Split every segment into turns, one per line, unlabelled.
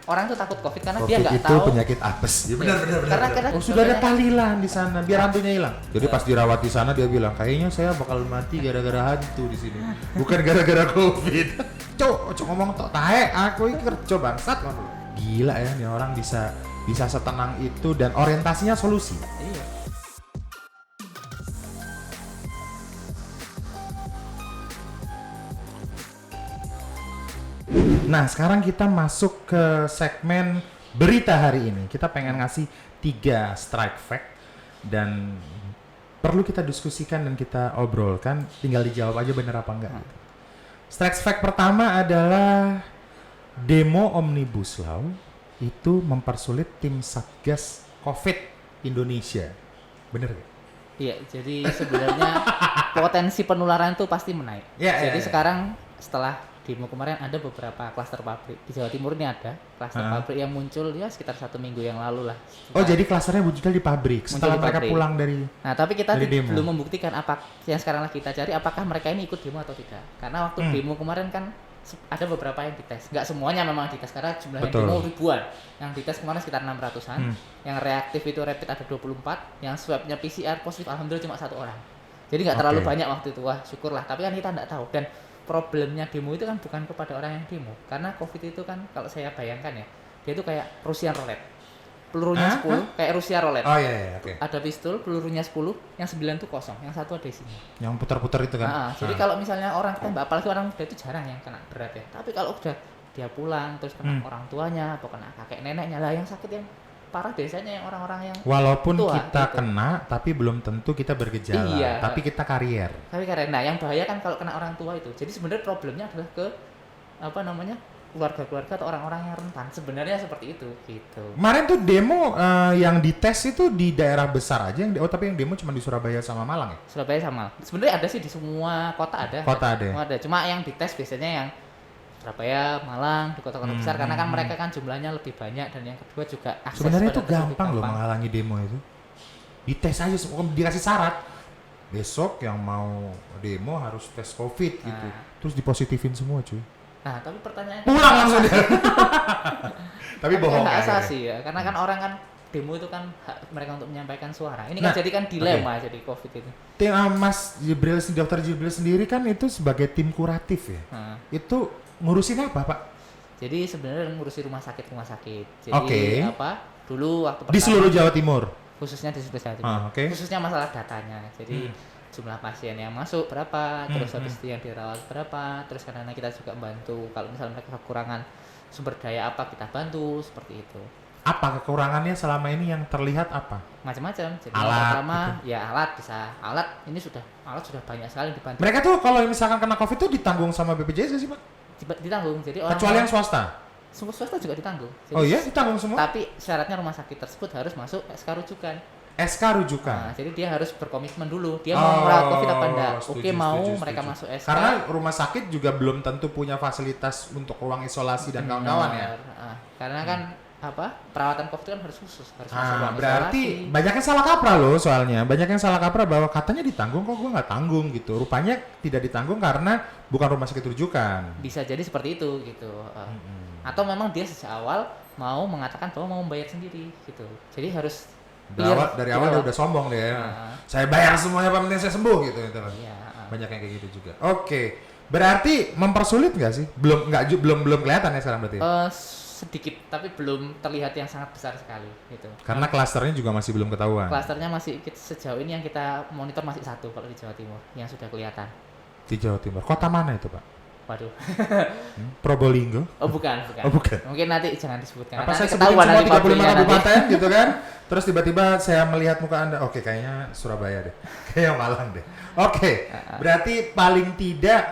orang tuh takut COVID karena
COVID
dia nggak
itu
tahu
penyakit apes. Ya benar.
karena
Oh, sudah ada tahlilan di sana biar hantunya hilang. Jadi pas dirawat di sana dia bilang, "Kayaknya saya bakal mati gara-gara hantu di sini. Bukan gara-gara COVID." Cok ngomong tok tahe, aku ini kerja bangsat ngono. Gila ya, nih orang bisa setenang itu dan orientasinya solusi.
iya.
Nah, sekarang kita masuk ke segmen berita hari ini. Kita pengen ngasih 3 strike fact dan perlu kita diskusikan dan kita obrolkan. Tinggal dijawab aja bener apa enggak. Strike fact pertama adalah demo Omnibus Law itu mempersulit tim Satgas COVID Indonesia. Bener gak?
Iya, jadi sebenarnya potensi penularan itu pasti menaik. Jadi sekarang setelah demo kemarin ada beberapa klaster pabrik di Jawa Timur ini ada klaster pabrik yang muncul ya sekitar 1 minggu yang lalu lah.
Oh, jadi klasternya munculnya di pabrik setelah mereka
pabrik.
pulang dari.
Nah, tapi kita
dari demo.
belum membuktikan apa yang sekarang lagi kita cari apakah mereka ini ikut demo atau tidak. Karena waktu demo kemarin kan ada beberapa yang dites. Nggak semuanya memang dites karena jumlah yang demo ribuan. Yang dites kemarin sekitar 600-an. Yang reaktif itu rapid ada 24, yang swabnya PCR positif alhamdulillah cuma 1 orang. Jadi nggak terlalu banyak waktu itu. Wah, syukurlah. Tapi kan kita nggak tahu dan problemnya demo itu kan bukan kepada orang yang demo. Karena COVID itu kan kalau saya bayangkan ya, dia itu kayak Russian roulette. Pelurunya 10 kayak Rusia roulette.
Oh iya, oke.
Ada pistol, pelurunya 10, yang 9 itu kosong, yang 1 ada isinya.
Yang putar-putar itu kan.
Jadi kalau misalnya orang tembak, apalagi orang muda itu jarang yang kena berat ya. Tapi kalau udah dia pulang terus kena orang tuanya atau kena kakek neneknya lah yang sakit yang parah biasanya yang orang-orang yang
walaupun
tua,
kita
gitu.
kena tapi belum tentu kita bergejala.
Iya.
Tapi kita karier.
Tapi karena yang bahaya kan kalau kena orang tua itu. Jadi sebenarnya problemnya adalah ke keluarga-keluarga atau orang-orang yang rentan. Sebenarnya seperti itu gitu.
Kemarin tuh demo yang dites itu di daerah besar aja tapi yang demo cuma di Surabaya sama Malang ya?
Surabaya sama. Sebenarnya ada sih di semua kota ada.
Kota ada.
Semua ada. Cuma yang dites biasanya yang Surabaya, Malang, di kota-kota besar karena kan mereka kan jumlahnya lebih banyak dan yang kedua juga akses
Sebenarnya itu
pada tes lebih
gampang loh menghalangi demo itu. Dites aja, dikasih syarat. Besok yang mau demo harus tes COVID gitu. Terus dipositifin semua cuy.
Nah, tapi pertanyaannya
Pulang langsung dia. Tapi bohong
hak
kan.
asasi ya, karena kan orang kan demo itu kan hak mereka untuk menyampaikan suara. Ini kan jadi kan dilema jadi COVID itu.
Tim Mas Jibril, Dr. Jibril sendiri kan itu sebagai tim kuratif ya. Itu ngurusin apa, Pak?
Jadi sebenarnya ngurusin rumah sakit. Jadi dulu waktu pertama
di seluruh Jawa Timur.
Khususnya di seluruh Jawa Timur. Khususnya masalah datanya. Jadi jumlah pasien yang masuk berapa, terus habis itu yang dirawat berapa, terus karena kita juga bantu kalau misalnya mereka kekurangan sumber daya apa kita bantu seperti itu.
Apa kekurangannya selama ini yang terlihat apa?
Macam-macam. Jadi
alat,
pertama
gitu.
ya alat alat sudah banyak sekali dibantu.
Mereka tuh kalau misalkan kena COVID tuh ditanggung sama BPJS sih, Pak?
Ditanggung. Jadi orang
kecuali yang swasta.
Swasta juga ditanggung. Jadi,
oh iya, ditanggung semua.
Tapi syaratnya rumah sakit tersebut harus masuk SK rujukan.
SK rujukan.
Nah, jadi dia harus berkomitmen dulu. Dia mau merawat COVID apa enggak? Oke, mau mereka masuk SK.
Karena rumah sakit juga belum tentu punya fasilitas untuk ruang isolasi dan kawan-kawan ya.
Karena kan perawatan COVID kan harus khusus, harus masuk ruang
berarti
isolasi.
banyak yang salah kaprah loh soalnya. Banyak yang salah kaprah bahwa katanya ditanggung kok gua nggak tanggung gitu. Rupanya tidak ditanggung karena bukan rumah sakit rujukan.
Bisa jadi seperti itu gitu. Atau memang dia sejak awal mau mengatakan bahwa mau membayar sendiri gitu. Jadi harus
dari awal dia udah sombong deh. Saya bayar semuanya Pak, penting saya sembuh gitu.
Iya.
Banyak yang kayak gitu juga. Oke. Berarti mempersulit nggak sih? Belum kelihatan ya sekarang berarti.
Sedikit tapi belum terlihat yang sangat besar sekali gitu.
Karena klasternya juga masih belum ketahuan.
Klasternya masih sejauh ini yang kita monitor masih 1 kalau di Jawa Timur yang sudah kelihatan.
Di Jawa Timur. Kota mana itu, Pak?
Waduh.
Probolinggo?
Oh bukan. Mungkin nanti jangan disebutkan.
Apa saya sebutin semua 35 kabupaten gitu kan? Terus tiba-tiba saya melihat muka Anda, oke kayaknya Surabaya deh. Kayaknya Malang deh. Oke. Berarti paling tidak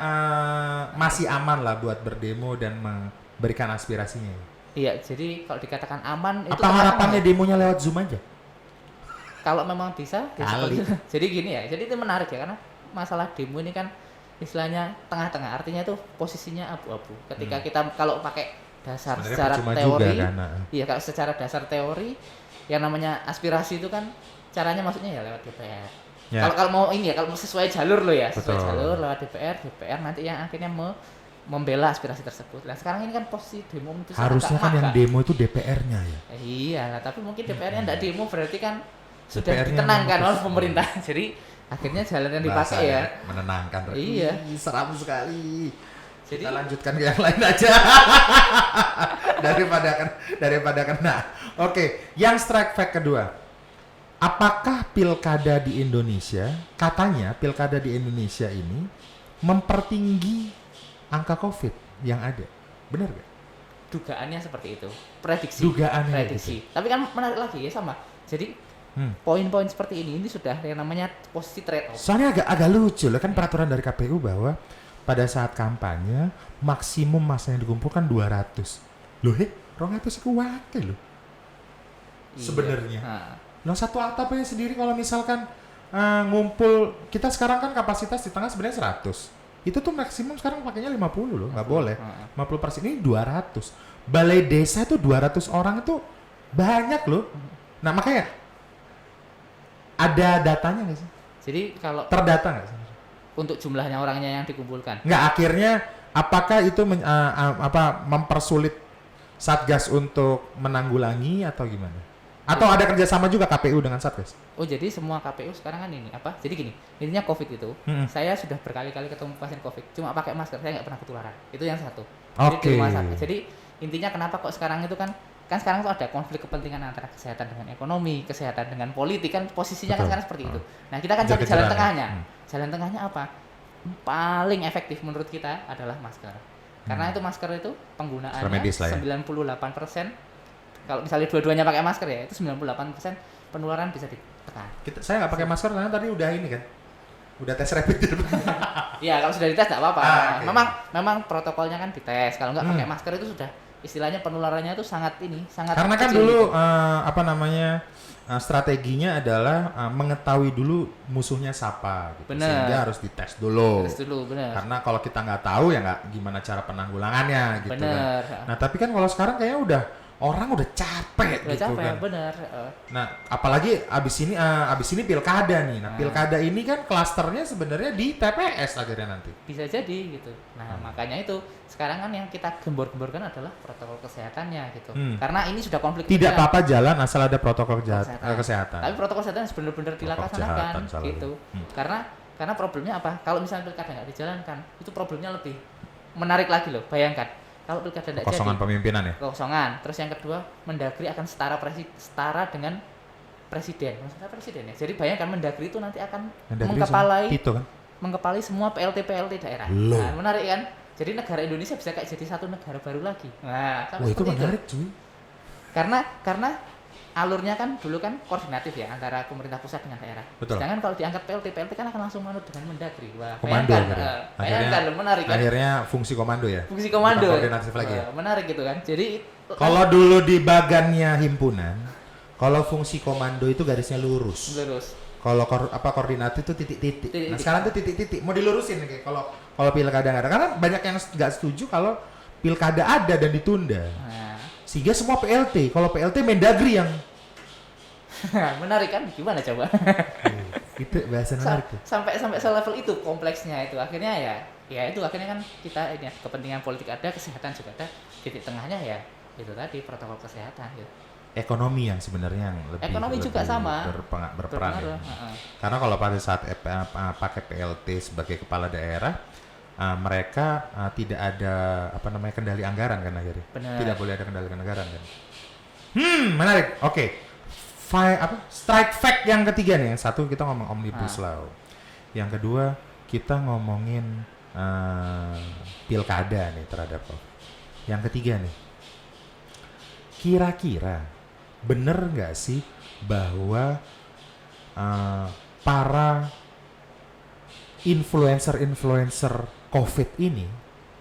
masih aman lah buat berdemo dan memberikan aspirasinya.
Iya, jadi kalau dikatakan aman itu
apa harapannya demonya lewat Zoom aja?
Kalau memang bisa,
kali.
Jadi gini ya, jadi itu menarik ya karena masalah demo ini kan istilahnya tengah-tengah, artinya itu posisinya abu-abu. Ketika kita kalau pakai dasar secara teori, iya kalau secara dasar teori yang namanya aspirasi itu kan caranya maksudnya ya lewat DPR. Ya. Kalau mau ini ya, kalau sesuai jalur lo ya, sesuai jalur lewat DPR nanti yang akhirnya membela aspirasi tersebut. Nah sekarang ini kan posisi demo itu
harusnya kan yang demo itu DPR-nya ya.
Iya lah, tapi mungkin DPR-nya enggak demo berarti kan sudah
DPR-nya
ditenangkan oleh pemerintah. Jadi akhirnya jalan yang dipakai ya.
Menenangkan.
Iya.
Seram sekali.
Jadi
kita lanjutkan ke yang lain aja daripada kena. Oke, yang strike fact kedua. Apakah pilkada di Indonesia, katanya pilkada di Indonesia ini mempertinggi angka COVID yang ada? Benar gak?
Dugaannya seperti itu. Prediksi.
Prediksi.
Tapi kan menarik lagi ya sama. Jadi poin-poin seperti ini sudah yang namanya posisi trade off.
Soalnya agak lucu loh kan peraturan dari KPU bahwa pada saat kampanye maksimum masa yang dikumpulkan 200. Loh 200 kuat loh.
Iya.
Sebenarnya. Nah satu atapnya sendiri kalau misalkan ngumpul, kita sekarang kan kapasitas di tengah sebenarnya 100. Itu tuh maksimum sekarang pakainya 50 loh, nggak boleh. 50% ini 200. Balai desa itu 200 orang itu banyak loh. Nah makanya ada datanya nggak sih?
Jadi kalau
terdata nggak sih?
Untuk jumlahnya orangnya yang dikumpulkan?
Nggak, akhirnya apakah itu mempersulit Satgas untuk menanggulangi atau gimana? Atau ada kerjasama juga KPU dengan Satgas?
Oh jadi semua KPU sekarang kan ini apa? Jadi gini, intinya COVID itu, saya sudah berkali-kali ketemu pasien COVID, cuma pakai masker, saya nggak pernah ketularan. Itu yang satu.
Oke.
Jadi intinya kenapa kok sekarang itu kan sekarang tuh ada konflik kepentingan antara kesehatan dengan ekonomi, kesehatan dengan politik kan posisinya kan sekarang seperti itu. Nah kita kan cari jalan tengahnya. Jalan tengahnya apa? Paling efektif menurut kita adalah masker. Karena itu masker itu penggunaannya 98%. Kalau misalnya dua-duanya pakai masker ya, itu 98% penularan bisa ditekan.
Saya nggak pakai masker karena tadi udah ini kan, udah tes rapid.
Iya, kalau sudah dites nggak apa-apa.
Okay.
Memang protokolnya kan dites. Kalau nggak pakai masker itu sudah istilahnya penularannya itu sangat
karena kan dulu gitu. Strateginya adalah mengetahui dulu musuhnya siapa gitu. Sehingga harus dites dulu.
Benar.
Karena kalau kita nggak tahu ya nggak gimana cara penanggulangannya gitu.
Benar.
Kan. Nah tapi kan kalau sekarang kayaknya orang udah capek gitu kan.
Benar.
Nah, apalagi abis ini pilkada nih. Nah, pilkada ini kan klasternya sebenarnya di TPS akhirnya nanti.
Bisa jadi gitu. Nah, makanya itu sekarang kan yang kita gembor-gemborkan adalah protokol kesehatannya gitu. Karena ini sudah konflik.
Tidak apa-apa jalan asal ada protokol kesehatan.
Tapi protokol kesehatan harus benar-benar dilaksanakan gitu. Karena problemnya apa? Kalau misalnya pilkada nggak dijalankan, itu problemnya lebih menarik lagi loh. Bayangkan. Kalau pilkada tidak jadi,
kosongan pemimpinan ya?
Kosongan. Terus yang kedua, Mendagri akan setara dengan presiden. Maksudnya presiden ya. Jadi bayangkan Mendagri itu nanti akan mengepalai semua PLT daerah. Nah, menarik kan? Jadi negara Indonesia bisa kayak jadi satu negara baru lagi. Nah,
itu menarik cuy.
Karena alurnya kan dulu kan koordinatif ya antara pemerintah pusat dengan daerah.
Betul.
Sedangkan kalau diangkat PLT kan akan langsung manut dengan Mendagri. Wah,
komando
bayangkan menarik kan?
Akhirnya fungsi komando ya.
Fungsi komando.
Koordinatif lagi ya.
Menarik gitu kan. Jadi
kalau dulu di bagannya himpunan, kalau fungsi komando itu garisnya lurus. Kalau koordinatif itu titik-titik. Nah, sekarang tuh titik-titik. Mau dilurusin kayak kalau pilkada nggak ada. Karena banyak yang nggak setuju kalau pilkada ada dan ditunda. Sehingga semua PLT, kalau PLT Mendagri yang
menarik kan, gimana coba?
Itu bahasa menarik tuh.
Sampai selevel itu kompleksnya itu akhirnya ya itu akhirnya kan kita ini kepentingan politik ada, kesehatan juga ada, titik tengahnya ya itu tadi protokol kesehatan gitu.
Ekonomi yang sebenarnya yang lebih
juga sama
berperan. Ya. Karena kalau pada saat pakai PLT sebagai kepala daerah mereka tidak ada kendali anggaran kan akhirnya. Tidak boleh ada kendali anggaran kan. Menarik. Oke. Strike fact yang ketiga nih. Yang satu kita ngomong omnibus law. Yang kedua kita ngomongin pilkada nih terhadap COVID. Yang ketiga nih. Kira-kira bener nggak sih bahwa para influencer COVID ini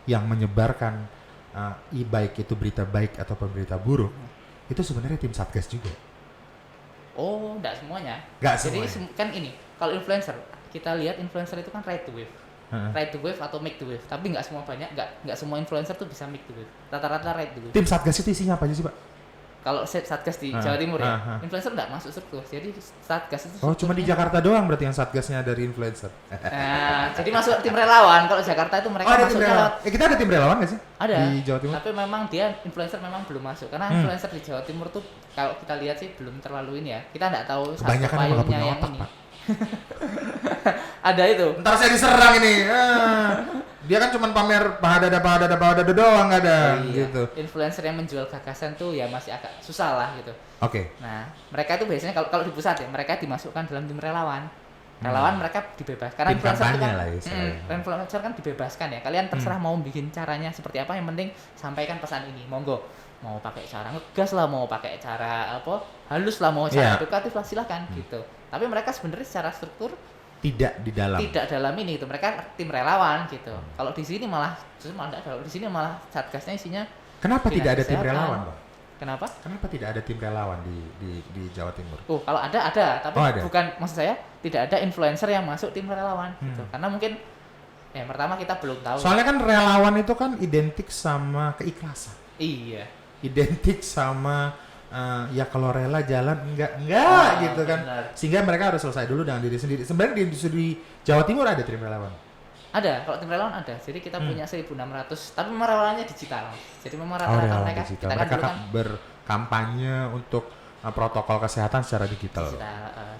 yang menyebarkan baik itu berita baik atau berita buruk itu sebenarnya tim Satgas juga.
Oh, enggak semuanya.
Jadi
kan ini, kalau influencer, kita lihat influencer itu kan ride to wave. Ride to wave atau make to wave, tapi enggak semua influencer tuh bisa make to wave. Rata-rata ride to wave.
Tim Satgas itu isinya apa aja sih, Pak?
kalau Satgas di Jawa Timur ya, influencer nggak masuk struktur. Jadi Satgas itu
cuma di Jakarta doang berarti yang Satgasnya dari influencer.
Nah, jadi masuk tim relawan. Kalau Jakarta itu mereka masuknya lewat.
Kita ada tim relawan nggak sih?
Ada.
Di Jawa Timur.
Tapi memang dia influencer memang belum masuk. Karena influencer di Jawa Timur tuh kalau kita lihat sih belum terlalu ini ya. Kita nggak tahu
kebanyakan emang nggak punya otak, Pak.
Ada itu.
Ntar saya diserang ini. Dia kan cuma pamer bahadada doang ada gitu.
Influencer yang menjual gagasan tuh ya masih agak susah lah gitu.
Oke.
Nah, mereka itu biasanya kalau di pusat ya, mereka dimasukkan dalam tim relawan. Relawan mereka dibebaskan. Karena influencer itu kan, influencer kan dibebaskan ya. Kalian terserah mau bikin caranya seperti apa, yang penting sampaikan pesan ini. Monggo. Mau pakai cara ngegas lah, mau pakai cara apa halus lah, mau cara edukatif lah, silakan gitu. Tapi mereka sebenarnya secara struktur
tidak
dalam ini gitu. Mereka tim relawan gitu. Kalau di sini malah enggak, kalau di sini malah Satgasnya isinya.
Kenapa tidak ada tim relawan, Pak?
Kenapa tidak ada tim relawan
di Jawa Timur?
Kalau ada, tapi bukan, maksud saya tidak ada influencer yang masuk tim relawan gitu. Karena mungkin ya pertama kita belum tahu.
Soalnya kan relawan itu kan identik sama keikhlasan.
Iya.
Identik sama ya kalau rela jalan enggak gitu kan. Benar. Sehingga mereka harus selesai dulu dengan diri sendiri. Sebenarnya di industri Jawa Timur ada tim relawan.
Ada, kalau tim relawan ada. Jadi kita punya 1.600, tapi memang relawannya digital. Jadi memang rata-rata mereka
digital. Mereka kan berkampanye untuk protokol kesehatan secara digital.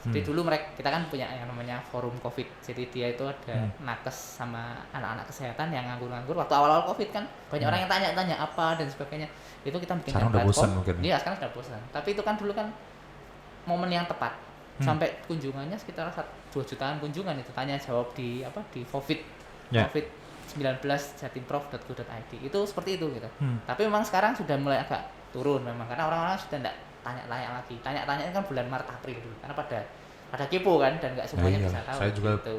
Jadi dulu kita kan punya yang namanya forum COVID. Jadi dia itu ada nakes sama anak-anak kesehatan yang nganggur-nganggur. Waktu awal-awal COVID kan banyak orang yang tanya-tanya apa dan sebagainya. Itu kita bikin
sekarang udah bosan mungkin.
Iya, sekarang sudah bosan. Tapi itu kan dulu kan momen yang tepat. Sampai kunjungannya sekitar 2 jutaan kunjungan itu, tanya jawab di COVID. COVID-19 jatimprof.go.id. Itu seperti itu gitu. Tapi memang sekarang sudah mulai agak turun memang, karena orang-orang sudah enggak tanya-tanya lagi. Tanya-tanya kan bulan Maret April dulu. Karena pada kepo kan, dan enggak semuanya bisa tahu.
Saya juga gitu.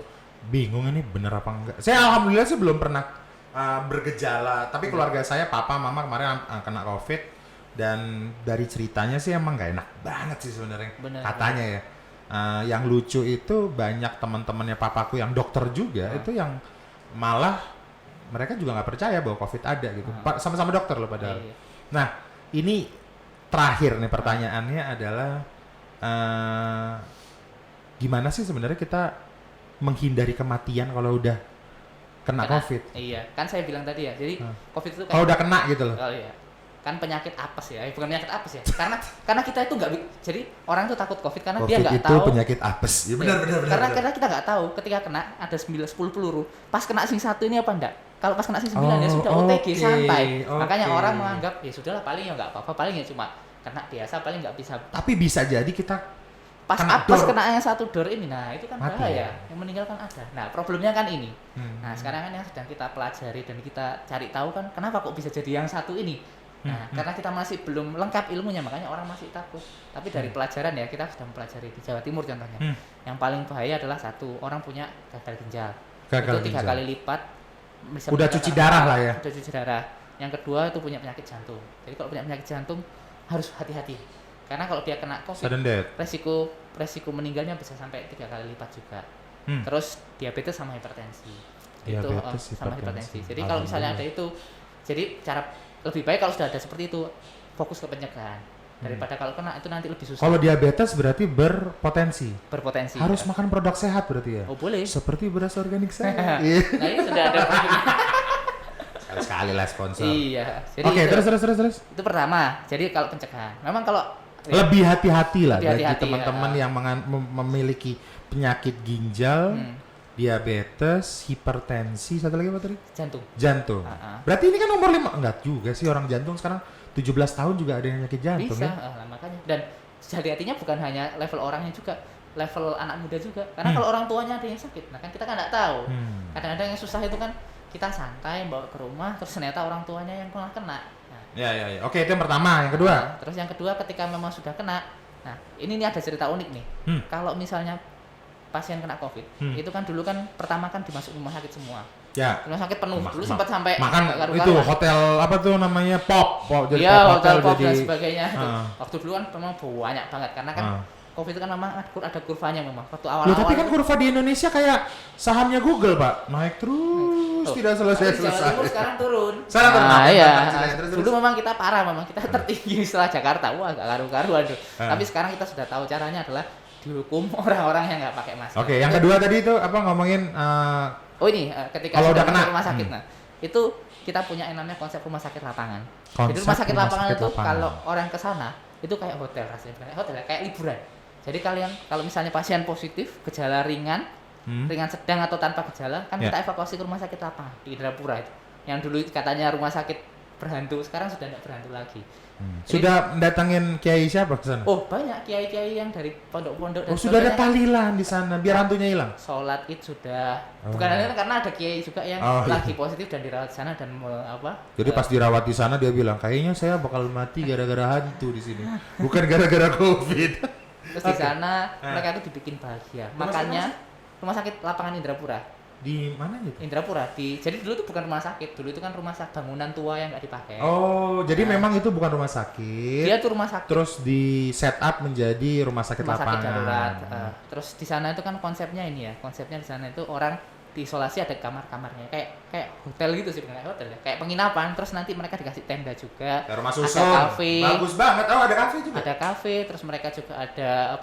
Bingung ini bener apa enggak. Saya alhamdulillah sih belum pernah bergejala, tapi keluarga saya, papa, mama kemarin kena COVID, dan dari ceritanya sih emang nggak enak banget sih sebenarnya. Katanya ya. Yang lucu itu banyak teman-temannya papaku yang dokter juga, itu yang malah mereka juga nggak percaya bahwa COVID ada gitu. Sama-sama dokter loh padahal. Nah, ini terakhir nih pertanyaannya adalah gimana sih sebenarnya kita menghindari kematian kalau udah kena COVID?
Iya, kan saya bilang tadi ya. Jadi COVID itu
kalau udah kena gitu loh.
Oh iya. Kan penyakit apes ya, bukan penyakit apes ya. Karena kita itu nggak, jadi orang tuh takut COVID karena dia nggak tahu.
Itu penyakit apes. Ya benar.
Karena kita nggak tahu ketika kena ada 10 peluru. Pas kena sing 1 ini apa enggak? Kalau pas kena sing 9 ya sudah OTG santai. Makanya orang menganggap ya sudahlah, paling ya nggak apa-apa, paling ya cuma kena biasa, paling nggak bisa.
Tapi bisa jadi kita
pas apes kena yang 1 dor ini, nah itu kan bahaya. Yang meninggal kan ada. Nah problemnya kan ini. Nah sekarang kan yang sedang kita pelajari dan kita cari tahu kan kenapa kok bisa jadi yang 1 ini. Nah, karena kita masih belum lengkap ilmunya, makanya orang masih takut. Tapi dari pelajaran ya, kita sudah mempelajari di Jawa Timur contohnya. Yang paling bahaya adalah 1, orang punya gagal ginjal. Itu 3 kali lipat.
Udah cuci darah lah ya.
Udah cuci darah. Yang kedua itu punya penyakit jantung. Jadi kalau punya penyakit jantung harus hati-hati. Karena kalau dia kena COVID, resiko meninggalnya bisa sampai 3 kali lipat juga. Terus diabetes sama hipertensi. Sama hipertensi. Jadi kalau misalnya ada itu, jadi cara lebih baik kalau sudah ada seperti itu fokus ke pencegahan daripada kalau kena itu nanti lebih susah.
Kalau diabetes berarti berpotensi harus makan produk sehat berarti ya.
Oh boleh,
seperti beras organik saya.
Nah ini sudah ada
sekali lah sponsor.
Iya.
Oke, terus
itu pertama. Jadi kalau pencegahan memang kalau
lebih hati-hati lah bagi teman-teman yang memiliki penyakit ginjal, diabetes, hipertensi, satu lagi apa tadi? Jantung. Berarti ini kan nomor 5. Enggak juga sih, orang jantung sekarang 17 tahun juga ada yang penyakit jantung.
Bisa, ya. Makanya. Dan hati-hatinya bukan hanya level orangnya juga, level anak muda juga. Karena kalau orang tuanya ada yang sakit, nah kan kita kan nggak tahu. Kadang-kadang yang susah itu kan kita santai bawa ke rumah, terus ternyata orang tuanya yang malah kena. Nah,
ya. Oke, itu yang pertama. Yang kedua?
Terus yang kedua ketika memang sudah kena, nah ini ada cerita unik nih. Kalau misalnya pasien kena COVID, itu kan dulu kan pertama kan dimasuk rumah sakit semua.
Ya.
Rumah sakit penuh. Dulu sempat sampai
makan itu hotel apa tuh namanya pop jadi
hotel
jadi
dan sebagainya. Waktu dulu kan memang banyak banget karena kan COVID itu kan memang ada kurvanya memang. Waktu
Loh,
awal-awal.
tapi kan kurva di Indonesia kayak sahamnya Google, Pak. Naik terus, tidak
Jawa
selesai-selesai.
Timur sekarang turun.
Sekarang turun.
Nah, iya.
Terus.
Dulu memang kita parah, memang kita tertinggi setelah Jakarta. Wah, gak karu-karuan tuh. Tapi sekarang kita sudah tahu caranya adalah dihukum orang-orang yang nggak pakai masker.
Oke, yang kedua tadi itu apa ngomongin
ketika
kalau
sudah
udah kena
masuk rumah sakit, nah itu kita punya yang namanya konsep rumah sakit lapangan. Jadi
Konsep
rumah sakit
rumah
lapangan
sakit
itu
lapangan.
kalau orang ke sana itu kayak hotel rasanya, kayak hotel, kayak liburan. Jadi kalian kalau misalnya pasien positif, gejala ringan, ringan sedang atau tanpa gejala, kan kita evakuasi ke rumah sakit lapangan di Indrapura itu. Yang dulu katanya rumah sakit berhantu, sekarang sudah tidak berhantu lagi. Jadi,
sudah mendatangin kiai siapa ke sana?
oh, banyak kiai-kiai yang dari pondok-pondok.
Oh, sudah ada tahlilan di sana biar hantunya hilang.
Sholat id sudah. Bukan hanya karena ada kiai juga yang lagi positif dan dirawat di sana dan
Jadi pas dirawat di sana dia bilang, kayaknya saya bakal mati gara-gara hantu di sini, bukan gara-gara COVID.
Terus di sana mereka itu dibikin bahagia. Makanya rumah sakit lapangan Indrapura.
Di mana gitu?
Indrapura jadi dulu itu bukan rumah sakit, dulu itu kan rumah sakit bangunan tua yang nggak dipakai.
Oh, jadi memang itu bukan rumah sakit.
Dia tuh rumah sakit.
Terus di set up menjadi rumah sakit lapangan.
Sakit darurat. Terus di sana itu kan konsepnya ini ya, konsepnya di sana itu orang diisolasi ada kamar-kamarnya, kayak hotel gitu sih, kayak hotel ya, kayak penginapan. Terus nanti mereka dikasih tenda juga,
kayak rumah susun,
ada kafe,
bagus banget. Oh, ada kafe juga,
ada kafe. Terus mereka juga ada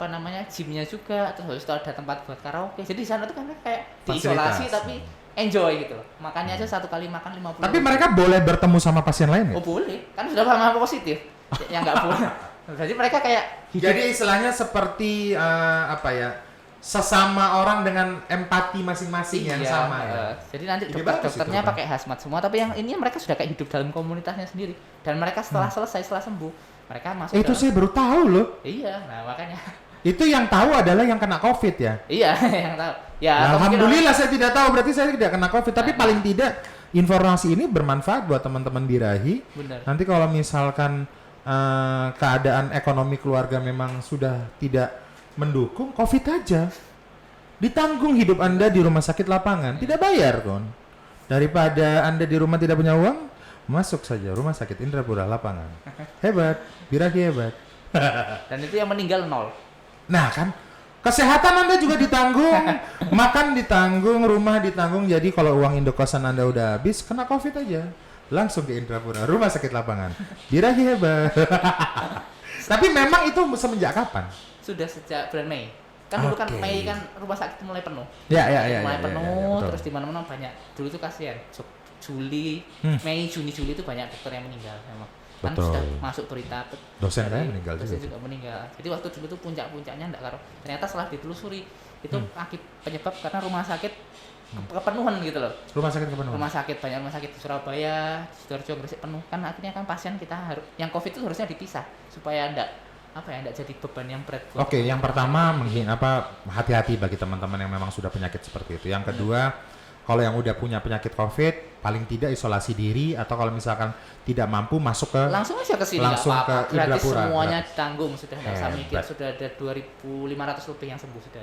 gymnya juga, terus habis itu ada tempat buat karaoke. Jadi di sana tuh kan kayak diisolasi tapi enjoy gitu. Makannya aja satu kali makan 50.
Tapi mereka boleh bertemu sama pasien lain ya?
Oh boleh, kan sudah sama positif. Yang nggak boleh. Jadi mereka kayak
jadi istilahnya seperti sesama orang dengan empati masing-masing yang sama ya.
Jadi nanti dokternya pakai hazmat semua, tapi yang ini mereka sudah kayak hidup dalam komunitasnya sendiri. Dan mereka setelah sembuh, mereka masuk.
Itu saya baru tahu loh.
Iya, nah makanya.
Itu yang tahu adalah yang kena COVID ya.
Iya, yang tahu. Ya,
nah, alhamdulillah saya tidak tahu, berarti saya tidak kena COVID. Tapi paling tidak informasi ini bermanfaat buat teman-teman birahi.
Benar.
Nanti kalau misalkan keadaan ekonomi keluarga memang sudah tidak mendukung, COVID aja. Ditanggung hidup Anda di rumah sakit lapangan, tidak bayar kon. Daripada Anda di rumah tidak punya uang, masuk saja rumah sakit Indrapura lapangan. Hebat, birahi hebat.
Dan itu yang meninggal 0.
Nah kan, kesehatan Anda juga ditanggung, makan ditanggung, rumah ditanggung. Jadi kalau uang indokosan Anda udah habis, kena COVID aja, langsung ke Indrapura, rumah sakit lapangan. Birahi hebat. Tapi memang itu semenjak kapan?
Sudah sejak bulan Mei. Kan dulu kan Mei kan rumah sakit mulai penuh. Mulai penuh, terus di mana-mana banyak. Dulu tuh kasihan. Juli, Mei, Juni, Juli itu banyak dokter yang meninggal memang. Kan sudah masuk berita
dosen saya meninggal
juga meninggal. Jadi waktu dulu tuh puncak-puncaknya enggak karo. Ternyata setelah ditelusuri itu penyebab karena rumah sakit kepenuhan gitu loh.
Rumah sakit kepenuhan.
Rumah sakit banyak rumah sakit di Surabaya, di Sidoarjo, Gresik penuh. Kan akhirnya kan pasien kita harus yang COVID itu harusnya dipisah supaya enggak jadi beban yang berat.
Oke, yang pertama hati-hati bagi teman-teman yang memang sudah penyakit seperti itu. Yang kedua, kalau yang udah punya penyakit COVID, paling tidak isolasi diri, atau kalau misalkan tidak mampu masuk ke
langsung aja ke sini,
langsung ke
gratis,
Indrapura.
Semuanya ditanggung, sudah nggak usah mikir, sudah ada 2.500 lebih yang sembuh sudah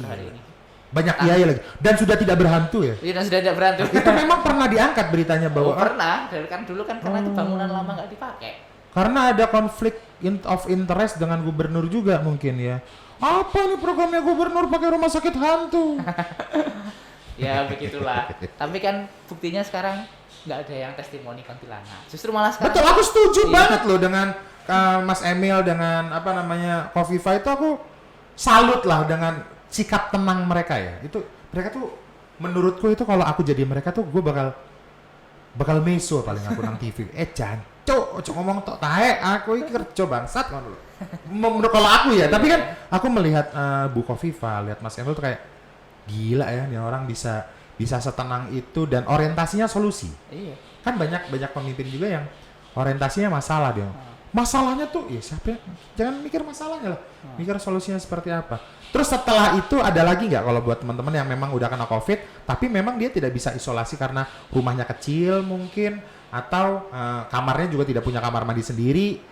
hari ini.
Banyak kiai lagi dan sudah tidak berhantu ya.
Iya, dan sudah tidak berhantu.
Itu memang pernah diangkat beritanya bahwa
pernah, dulu kan karena itu bangunan lama nggak dipakai.
Karena ada konflik of interest dengan gubernur juga mungkin ya. Apa nih programnya gubernur pakai rumah sakit hantu?
Ya begitulah. Tapi kan buktinya sekarang nggak ada yang testimoni kuntilanak. Justru malah sekarang.
Betul, aku setuju banget loh dengan Mas Emil dengan Kofifa itu, aku salut lah dengan sikap tenang mereka ya. Itu mereka tuh menurutku itu kalau aku jadi mereka tuh gue bakal meso paling aku nang TV. Jancuk ngomong tok tahe, aku iki kerja bangsat ngono lho. Menurut kalau aku ya, tapi kan aku melihat Bu Kofifa, lihat Mas Emil tuh kayak gila ya, nih orang bisa setenang itu dan orientasinya solusi.
Iya.
Kan banyak pemimpin juga yang orientasinya masalah dia. Masalahnya tuh ya siapa ya? Jangan mikir masalahnya lah. Mikir solusinya seperti apa. Terus setelah itu ada lagi nggak kalau buat teman-teman yang memang udah kena COVID tapi memang dia tidak bisa isolasi karena rumahnya kecil mungkin, atau kamarnya juga tidak punya kamar mandi sendiri,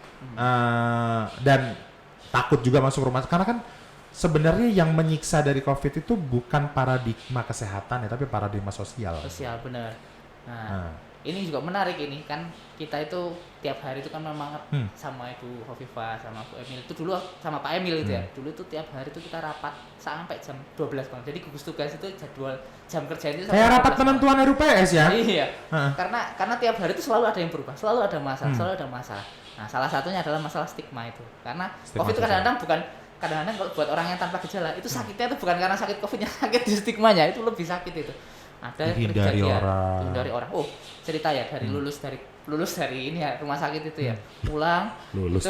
dan takut juga masuk rumah, karena kan sebenarnya yang menyiksa dari COVID itu bukan paradigma kesehatan ya, tapi paradigma sosial.
Sosial, benar. Nah, ini juga menarik ini kan kita itu tiap hari itu kan memang sama Ibu Hovifah sama Bu Emil itu dulu sama Pak Emil itu ya dulu itu tiap hari itu kita rapat sampai jam 12 malam. Jadi gugus tugas itu jadwal jam kerja itu
kayak rapat penentuan RUPS ya.
Iya. Karena tiap hari itu selalu ada yang berubah, selalu ada masalah. Nah, salah satunya adalah masalah stigma itu. Karena stigma COVID itu kadang-kadang kalau buat orang yang tanpa gejala itu sakitnya itu bukan karena sakit COVID-nya, sakit di stigmanya itu lebih sakit itu. Ada kejadian dari orang. Oh, cerita ya dari lulus dari ini ya rumah sakit itu ya. Pulang
lulus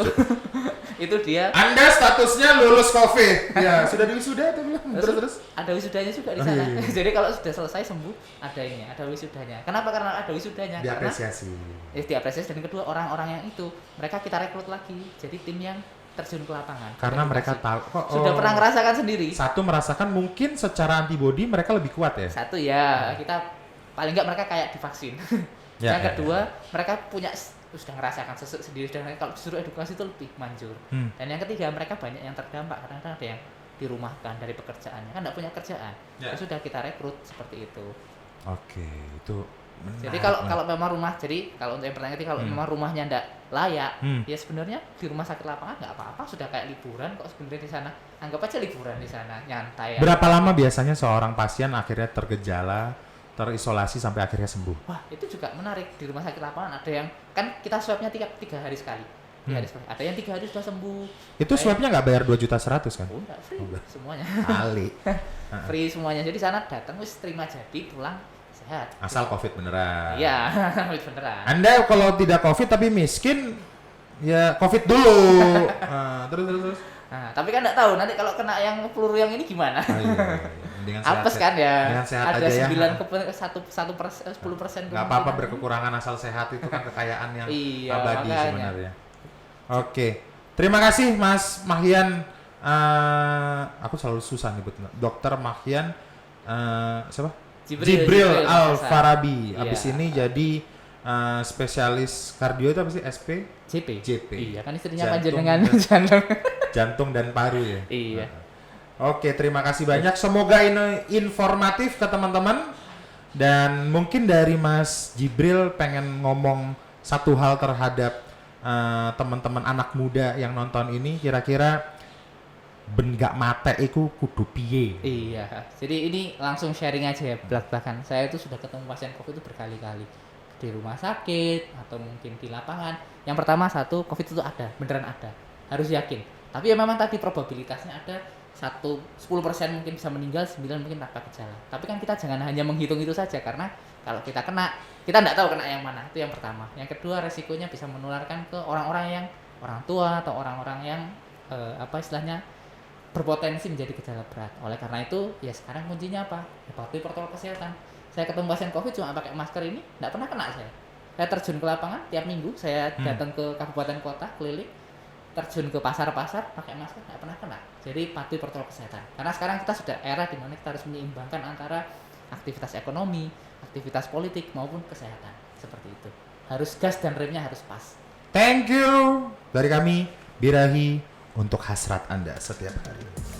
itu dia
Anda statusnya lulus COVID. Ya, sudah diwisuda atau belum? Terus
ada wisudanya juga di sana. Iya. Jadi kalau sudah selesai sembuh ada wisudanya. Kenapa? Karena ada wisudanya.
Diapresiasi.
Diapresiasi dan kedua orang-orang yang itu mereka kita rekrut lagi jadi tim yang terjun ke lapangan.
Karena mereka tahu
sudah pernah merasakan sendiri.
Satu merasakan mungkin secara antibodi mereka lebih kuat ya.
Satu ya, kita paling enggak mereka kayak divaksin. Yang kedua, mereka sudah merasakan sendiri dan kalau disuruh edukasi itu lebih manjur. Dan yang ketiga, mereka banyak yang terdampak karena ada yang dirumahkan dari pekerjaannya, kan enggak punya kerjaan. Ya sudah kita rekrut seperti itu.
Oke, itu menarik.
Jadi kalau memang kalau untuk yang pertanyaan kalau memang rumahnya enggak layak, ya sebenarnya di rumah sakit lapangan nggak apa-apa, sudah kayak liburan kok sebenarnya di sana. Anggap aja liburan di sana, nyantai.
Berapa lama biasanya seorang pasien akhirnya tergejala, terisolasi sampai akhirnya sembuh?
Wah, itu juga menarik. Di rumah sakit lapangan ada yang kan kita swabnya 3 hari sekali. 3 hari sekali. Ada yang 3 hari sudah sembuh.
Itu swabnya nggak bayar 2.100.000 kan?
Oh, enggak, free semuanya.
Kali.
Free semuanya. Jadi sana datang wis terima jadi pulang sehat.
Asal COVID beneran.
Iya, COVID beneran.
Anda kalau tidak COVID tapi miskin, ya COVID dulu. Terus.
Nah, tapi kan nggak tahu nanti kalau kena yang peluru yang ini gimana.
Dengan
apes kan ya.
Dengan sehat
ada
aja
10%
nggak apa-apa berkekurangan asal sehat itu kan kekayaan yang abadi sebenarnya. Oke, terima kasih Mas Mahyan. Aku selalu susah nyebut Dokter Mahyan. Siapa? Jibril Al-Farabi. Abis ini jadi spesialis kardio itu apa sih? JP.
Iya kan istrinya panjenengan
jantung dan paru ya.
Iya.
Oke, terima kasih banyak. Semoga ini informatif ke teman-teman. Dan mungkin dari Mas Jibril pengen ngomong satu hal terhadap teman-teman anak muda yang nonton ini. Kira-kira benggak mate iku kudu piye?
Iya. Jadi ini langsung sharing aja ya belak-belakan. Saya itu sudah ketemu pasien COVID itu berkali-kali di rumah sakit atau mungkin di lapangan. Yang pertama COVID itu ada, beneran ada. Harus yakin. Tapi ya memang tadi probabilitasnya ada 10% mungkin bisa meninggal, 9 mungkin tanpa gejala. Tapi kan kita jangan hanya menghitung itu saja karena kalau kita kena, kita tidak tahu kena yang mana. Itu yang pertama. Yang kedua resikonya bisa menularkan ke orang-orang yang orang tua atau orang-orang yang berpotensi menjadi gejala berat. Oleh karena itu, ya sekarang kuncinya apa? Ya patuhi protokol kesehatan. Saya ketemu pasien COVID cuma pakai masker ini, tidak pernah kena saya. Saya terjun ke lapangan tiap minggu, saya datang ke kabupaten kota, keliling, terjun ke pasar-pasar, pakai masker, tidak pernah kena. Jadi patuhi protokol kesehatan. Karena sekarang kita sudah era di mana kita harus menyeimbangkan antara aktivitas ekonomi, aktivitas politik maupun kesehatan. Seperti itu. Harus gas dan remnya harus pas.
Thank you dari kami Birahi untuk hasrat Anda setiap hari.